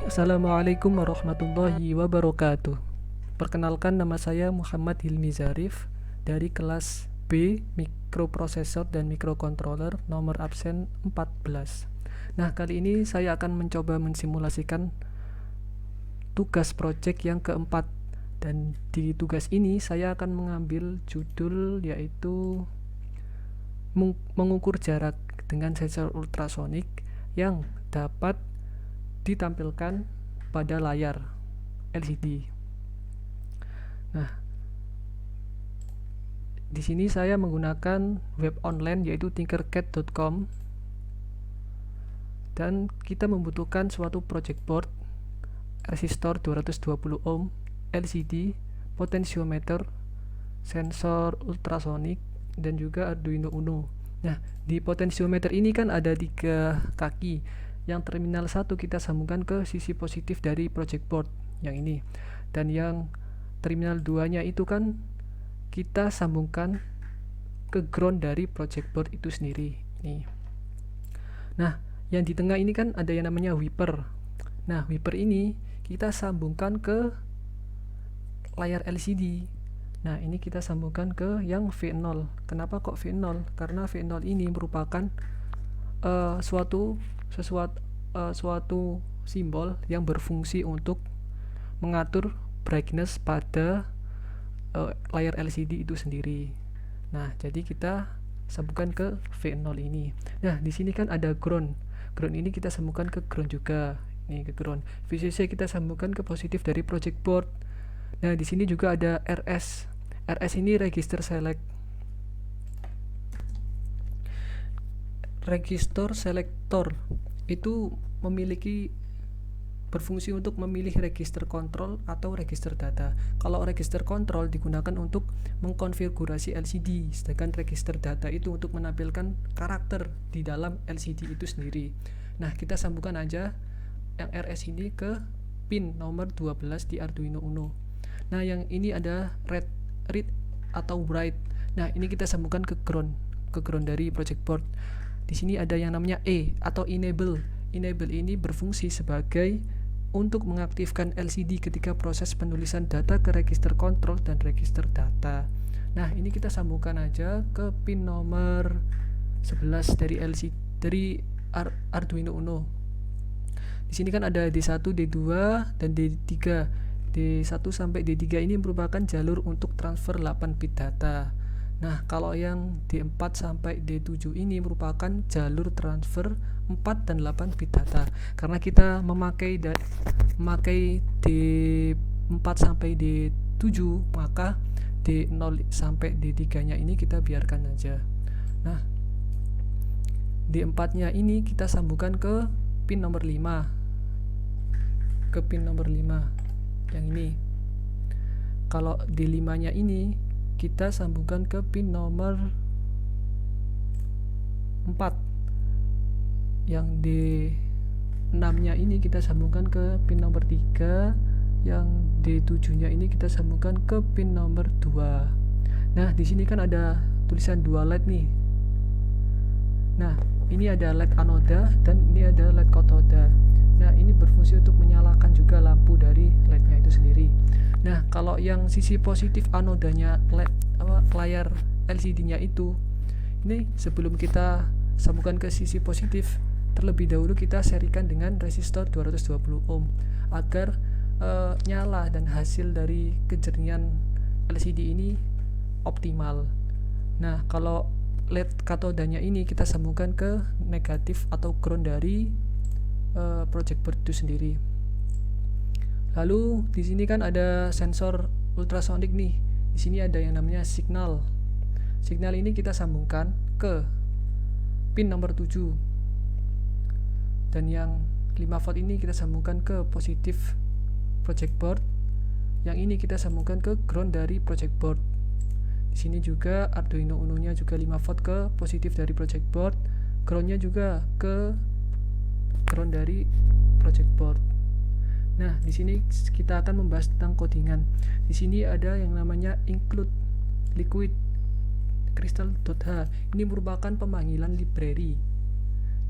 Assalamualaikum warahmatullahi wabarakatuh. Perkenalkan, nama saya Muhammad Hilmi Zarif dari kelas B Mikroprosesor dan Mikrokontroler, nomor absen 14. Nah, kali ini saya akan mencoba mensimulasikan tugas proyek yang keempat, dan di tugas ini saya akan mengambil judul yaitu mengukur jarak dengan sensor ultrasonik yang dapat ditampilkan pada layar LCD. Nah, di sini saya menggunakan web online yaitu tinkercad.com, dan kita membutuhkan suatu project board, resistor 220 ohm, LCD, potentiometer, sensor ultrasonik, dan juga Arduino Uno. Nah, di potentiometer ini kan ada 3 kaki. Yang terminal 1 kita sambungkan ke sisi positif dari project board yang ini, dan yang terminal 2 nya itu kan kita sambungkan ke ground dari project board itu sendiri. Nih. Nah, yang di tengah ini kan ada yang namanya wiper. Nah, wiper ini kita sambungkan ke layar LCD. Nah, ini kita sambungkan ke yang V0. Kenapa kok V0? Karena V0 ini merupakan suatu simbol yang berfungsi untuk mengatur brightness pada layar LCD itu sendiri. Nah, jadi kita sambungkan ke V0 ini. Nah, di sini kan ada ground. Ground ini kita sambungkan ke ground juga. Ini ke ground. VCC kita sambungkan ke positif dari project board. Nah, di sini juga ada RS. RS ini register select. Register selector itu berfungsi untuk memilih register kontrol atau register data. Kalau register kontrol digunakan untuk mengkonfigurasi LCD, sedangkan register data itu untuk menampilkan karakter di dalam LCD itu sendiri. Nah, kita sambungkan aja yang RS ini ke pin nomor 12 di Arduino Uno. Nah, yang ini ada read atau write. Nah, ini kita sambungkan ke ground dari project board. Di sini ada yang namanya E atau enable. Enable ini berfungsi sebagai untuk mengaktifkan LCD ketika proses penulisan data ke register kontrol dan register data. Nah, ini kita sambungkan aja ke pin nomor 11 dari Arduino Uno. Di sini kan ada D1, D2, dan D3. D1 sampai D3 ini merupakan jalur untuk transfer 8 bit data. Nah, kalau yang D4 sampai D7 ini merupakan jalur transfer 4 dan 8 bit data. Karena kita memakai D4 sampai D7, maka D0 sampai D3-nya ini kita biarkan aja. Nah, D4-nya ini kita sambungkan ke pin nomor 5. Ke pin nomor 5 yang ini. Kalau D5-nya ini kita sambungkan ke pin nomor 4. Yang D6-nya ini kita sambungkan ke pin nomor 3. Yang D7-nya ini kita sambungkan ke pin nomor 2. Nah, di sini kan ada tulisan 2 LED nih. Nah, ini ada LED anoda dan ini ada LED katoda. Nah, ini berfungsi untuk menyalakan juga lampu dari LED-nya itu sendiri. Nah, kalau yang sisi positif anodanya layar LCD-nya itu, ini sebelum kita sambungkan ke sisi positif, terlebih dahulu kita serikan dengan resistor 220 ohm agar nyala dan hasil dari kejernihan LCD ini optimal. Nah, kalau LED katodanya ini kita sambungkan ke negatif atau ground dari project board itu sendiri. Lalu di sini kan ada sensor ultrasonik nih. Di sini ada yang namanya signal. Signal ini kita sambungkan ke pin nomor 7. Dan yang 5 volt ini kita sambungkan ke positif project board. Yang ini kita sambungkan ke ground dari project board. Di sini juga Arduino Uno-nya juga 5 volt ke positif dari project board. Ground-nya juga ke ground dari project board. Nah, di sini kita akan membahas tentang codingan. Di sini ada yang namanya include liquid crystal.h. Ini merupakan pemanggilan library.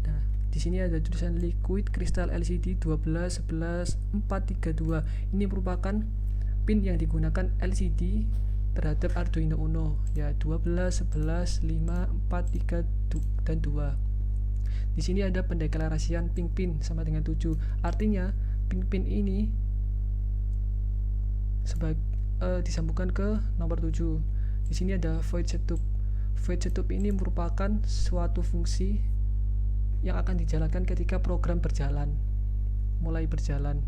Nah, Di sini ada tulisan liquid crystal LCD 12 11 432. Ini merupakan pin yang digunakan LCD terhadap Arduino Uno, ya 12 11 5 4 3 dan 2. Di sini ada pendeklarasian pin sama dengan 7. Artinya pin ini disambungkan ke nomor 7. Di sini ada void setup. Void setup ini merupakan suatu fungsi yang akan dijalankan ketika program mulai berjalan.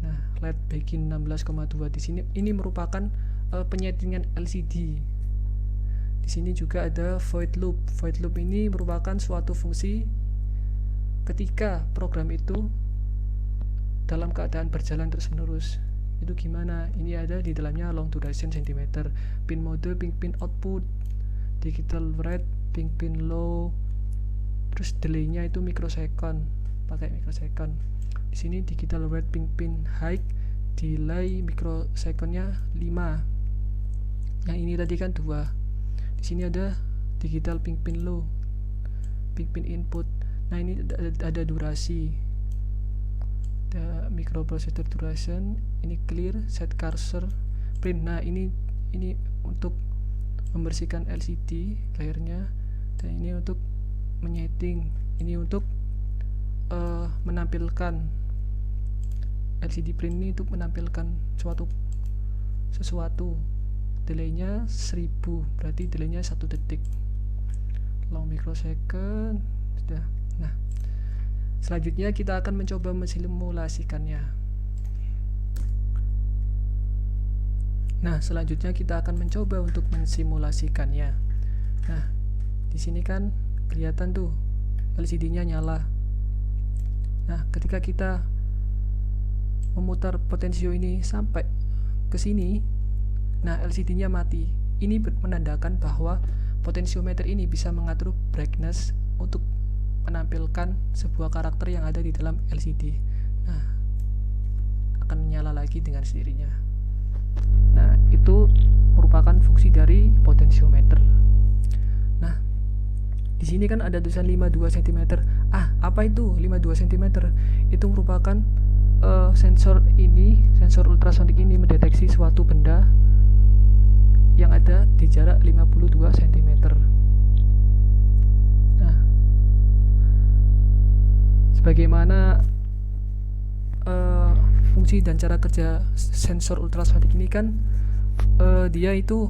Nah, LED begin 16,2 di sini ini merupakan penyetingan LCD. Di sini juga ada void loop. Void loop ini merupakan suatu fungsi ketika program itu dalam keadaan berjalan terus-menerus. Itu gimana? Ini ada di dalamnya long duration cm, pin mode, pin output, digital write, pin low, terus delay-nya itu mikrosecond, pakai mikrosecond. Di sini digital write pin high, delay mikrosecondnya 5. Yang ini tadi kan 2. Di sini ada digital pin low, pin input. Nah, ini ada durasi, ada microprocessor duration, ini clear, set cursor, print. Nah, ini untuk membersihkan LCD layarnya, dan ini untuk menyeting, ini untuk menampilkan LCD print ini untuk menampilkan sesuatu. Delaynya 1000, berarti delaynya 1 detik. Long microsecond sudah. Nah, selanjutnya kita akan mencoba mensimulasikannya. Nah, untuk mensimulasikannya. Nah, di sini kan kelihatan tuh LCD-nya nyala. Nah, ketika kita memutar potensio ini sampai ke sini, nah LCD-nya mati. Ini menandakan bahwa potensiometer ini bisa mengatur brightness untuk menampilkan sebuah karakter yang ada di dalam LCD. Nah, akan menyala lagi dengan sendirinya. Nah, itu merupakan fungsi dari potensiometer. Nah, di sini kan ada tulisan 52 cm. Apa itu 52 cm? Itu merupakan sensor ultrasonik ini mendeteksi suatu benda yang ada di jarak 52 cm. Nah, sebagaimana fungsi dan cara kerja sensor ultrasonik ini kan dia itu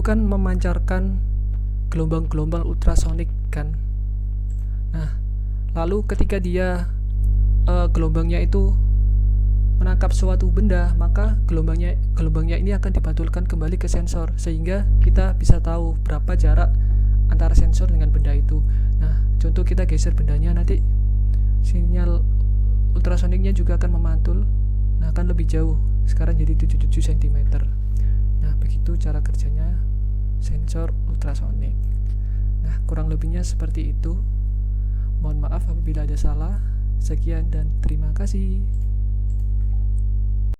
kan memancarkan gelombang-gelombang ultrasonik kan. Nah, lalu ketika dia gelombangnya itu menangkap suatu benda, maka gelombangnya ini akan dipantulkan kembali ke sensor, sehingga kita bisa tahu berapa jarak antara sensor dengan benda itu. Nah, contoh kita geser bendanya, nanti sinyal ultrasoniknya juga akan memantul. Nah, akan lebih jauh. Sekarang jadi 77 cm. Nah, begitu cara kerjanya sensor ultrasonik. Nah, kurang lebihnya seperti itu. Mohon maaf apabila ada salah. Sekian dan terima kasih.